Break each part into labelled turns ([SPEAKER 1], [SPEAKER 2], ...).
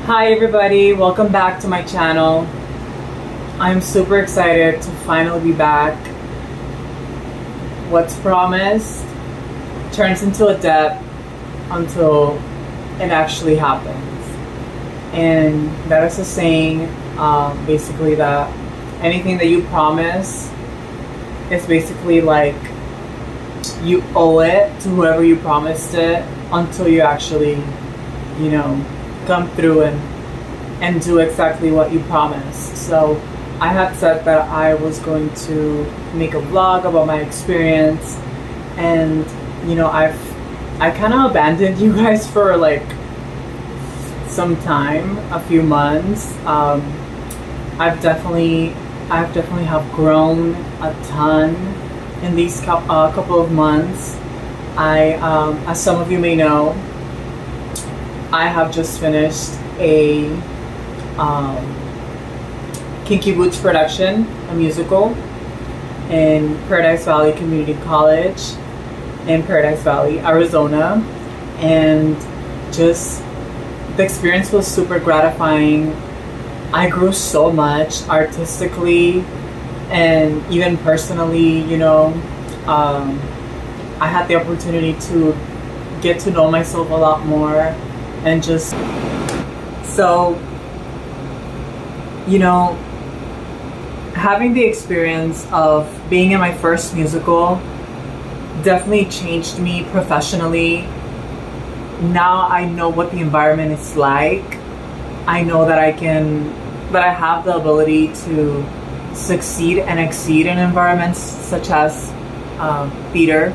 [SPEAKER 1] Hi everybody, welcome back to my channel. I'm super excited to finally be back. What's promised turns into a debt until it actually happens. And that is a saying, basically that anything that you promise is basically like you owe it to whoever you promised it until you actually, come through and do exactly what you promised. So I had said that I was going to make a vlog about my experience, and I kind of abandoned you guys for like some time, a few months. I've definitely have grown a ton in these couple of months. As some of you may know, I have just finished a Kinky Boots production, a musical in Paradise Valley Community College in Paradise Valley, Arizona. And just the experience was super gratifying. I grew so much artistically and even personally, I had the opportunity to get to know myself a lot more. And just so, having the experience of being in my first musical definitely changed me professionally. Now I know what the environment is like. I know that I have the ability to succeed and exceed in environments such as theater.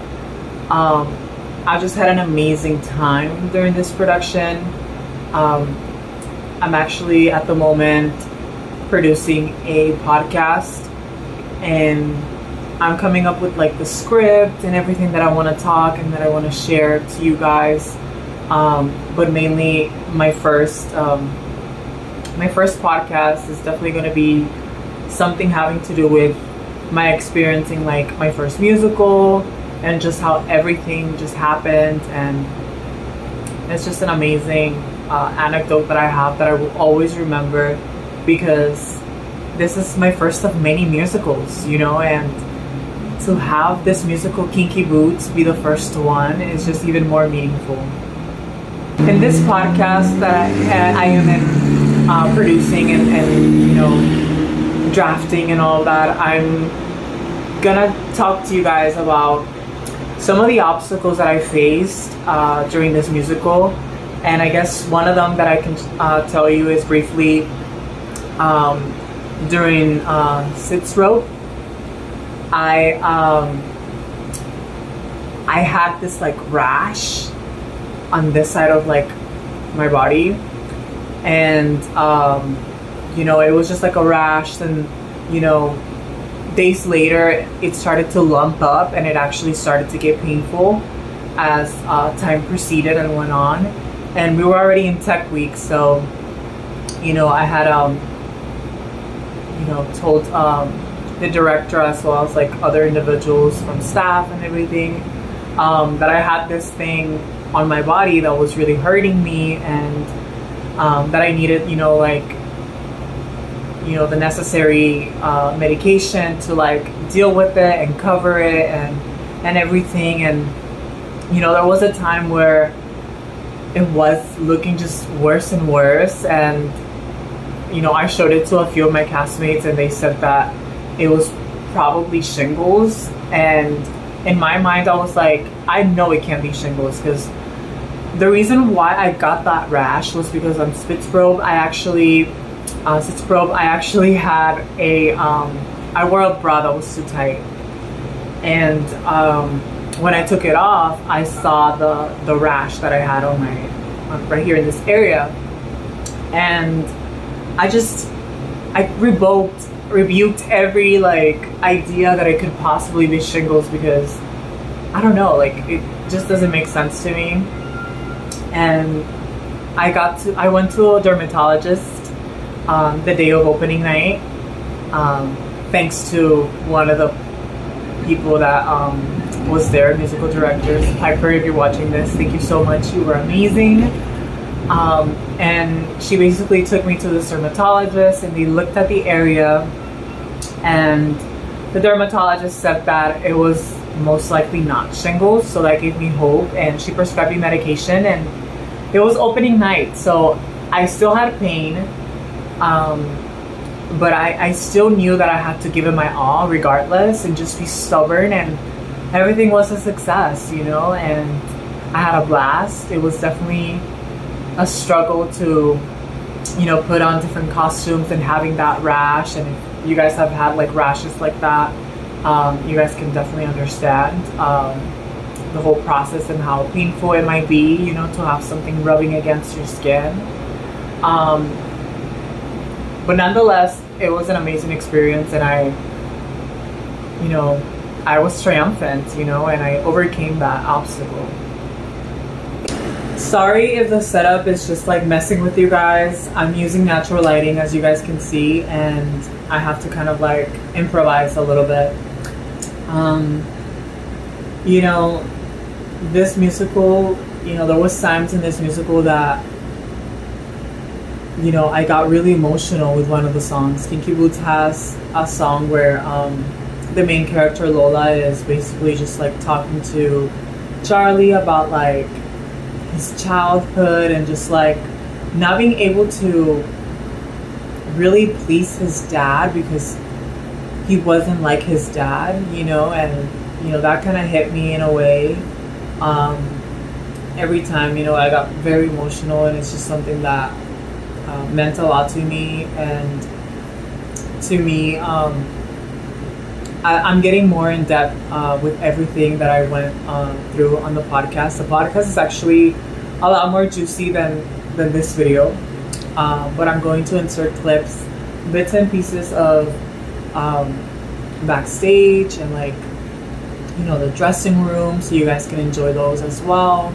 [SPEAKER 1] I just had an amazing time during this production. I'm actually at the moment producing a podcast, and I'm coming up with like the script and everything that I want to talk and that I want to share to you guys. But mainly my first podcast is definitely going to be something having to do with my experiencing like my first musical and just how everything just happened. And it's just an amazing anecdote that I have that I will always remember, because this is my first of many musicals, and to have this musical Kinky Boots be the first one is just even more meaningful. In this podcast that I am producing and drafting and all that, I'm gonna talk to you guys about some of the obstacles that I faced during this musical. And I guess one of them that I can tell you is briefly during Sitzrope, I had this like rash on this side of like my body, and it was just like a rash. And days later it started to lump up, and it actually started to get painful as time proceeded and went on. And we were already in tech week, so I had told the director as well as like other individuals from staff and everything that I had this thing on my body that was really hurting me, and that I needed the necessary medication to like deal with it and cover it and everything. And there was a time where it was looking just worse and worse, and I showed it to a few of my castmates, and they said that it was probably shingles. And in my mind I was like, I know it can't be shingles, because the reason why I got that rash was because on Spitzprobe I actually had I wore a bra that was too tight, and when I took it off, I saw the rash that I had on right here in this area, and I rebuked every like idea that it could possibly be shingles, because I don't know, like it just doesn't make sense to me. And I went to a dermatologist the day of opening night, thanks to one of the people that was there, musical directors. Piper, if you're watching this, thank you so much. You were amazing. And she basically took me to this dermatologist, and they looked at the area, and the dermatologist said that it was most likely not shingles, so that gave me hope. And she prescribed me medication, and it was opening night, so I still had pain, but I still knew that I had to give it my all regardless, and just be stubborn, and everything was a success, you know. And I had a blast. It was definitely a struggle to, you know, put on different costumes and having that rash. And if you guys have had like rashes like that, you guys can definitely understand the whole process and how painful it might be, you know, to have something rubbing against your skin. But nonetheless, it was an amazing experience, and I was triumphant, you know, and I overcame that obstacle. Sorry if the setup is just like messing with you guys. I'm using natural lighting, as you guys can see, and I have to kind of like improvise a little bit. You know, this musical, you know, there was times in this musical that, you know, I got really emotional with one of the songs. Kinky Boots has a song where the main character Lola is basically just like talking to Charlie about like his childhood, and just like not being able to really please his dad because he wasn't like his dad, you know. And you know, that kind of hit me in a way. Every time, you know, I got very emotional, and it's just something that meant a lot to me. And to me, I'm getting more in depth with everything that I went through on the podcast. The podcast is actually a lot more juicy than this video, but I'm going to insert clips, bits and pieces of backstage and like, you know, the dressing room, so you guys can enjoy those as well,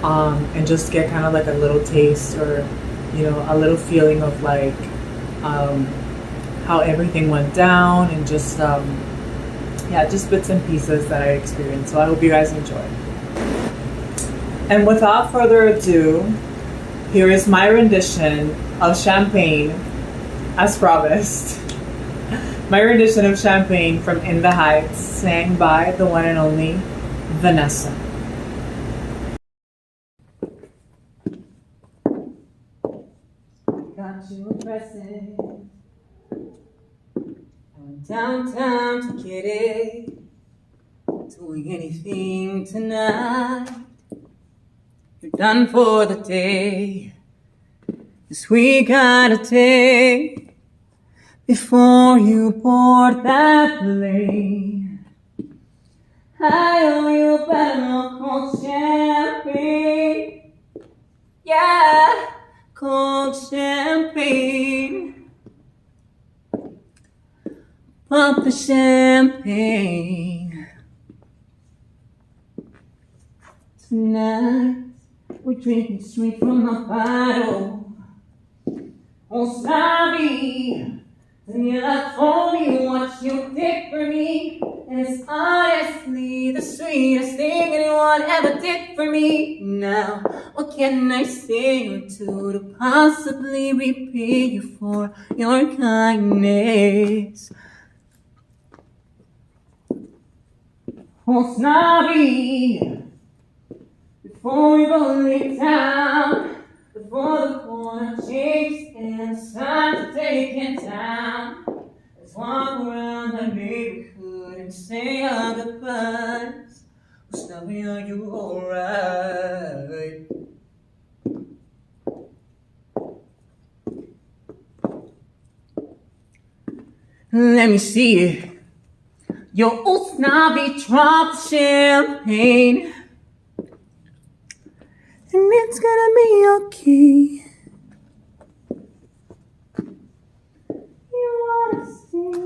[SPEAKER 1] and just get kind of like a little taste, or you know, a little feeling of like how everything went down, and just yeah, just bits and pieces that I experienced. So I hope you guys enjoy. And without further ado, here is my rendition of Champagne, as promised. My rendition of Champagne from In the Heights, sang by the one and only Vanessa. Got you impressive. I went downtown to get it. Doing anything tonight. You're done for the day. This we gotta take before you board that plane. I owe you a bottle of cold champagne. Yeah, cold champagne. Pop the champagne. Tonight we're drinking straight from my bottle. Oh, sorry, you I told you what you did for me, and it's honestly the sweetest thing anyone ever did for me. Now, what can I say or do to possibly repay you for your kindness? Oh, snobby, before we both leave town, before the corner shakes and it's time to take it down, let's walk around the neighborhood and say our goodbyes. Oh, snobby, are you alright? Let me see it. Your old snobby drop champagne, and it's gonna be okay. You wanna stay?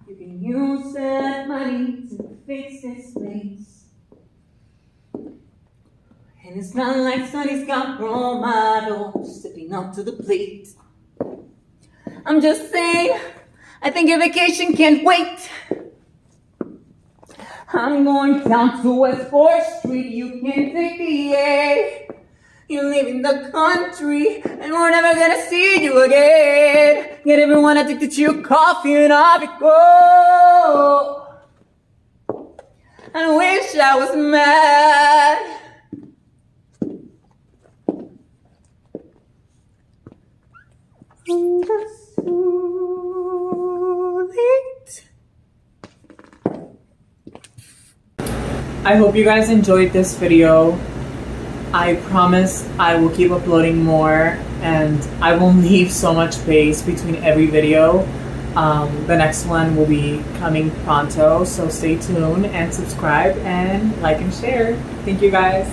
[SPEAKER 1] You can use that money to fix this place. And it's not like Sonny's got role models stepping up to the plate. I'm just saying, I think your vacation can't wait. I'm going down to West 4th Street, you can take the A. You live in the country, and we're never gonna see you again. Get everyone addicted to your coffee, and I'll be cold. I wish I was mad. I'm just so late. I hope you guys enjoyed this video. I promise I will keep uploading more, and I will leave so much space between every video. The next one will be coming pronto, so stay tuned and subscribe and like and share. Thank you guys.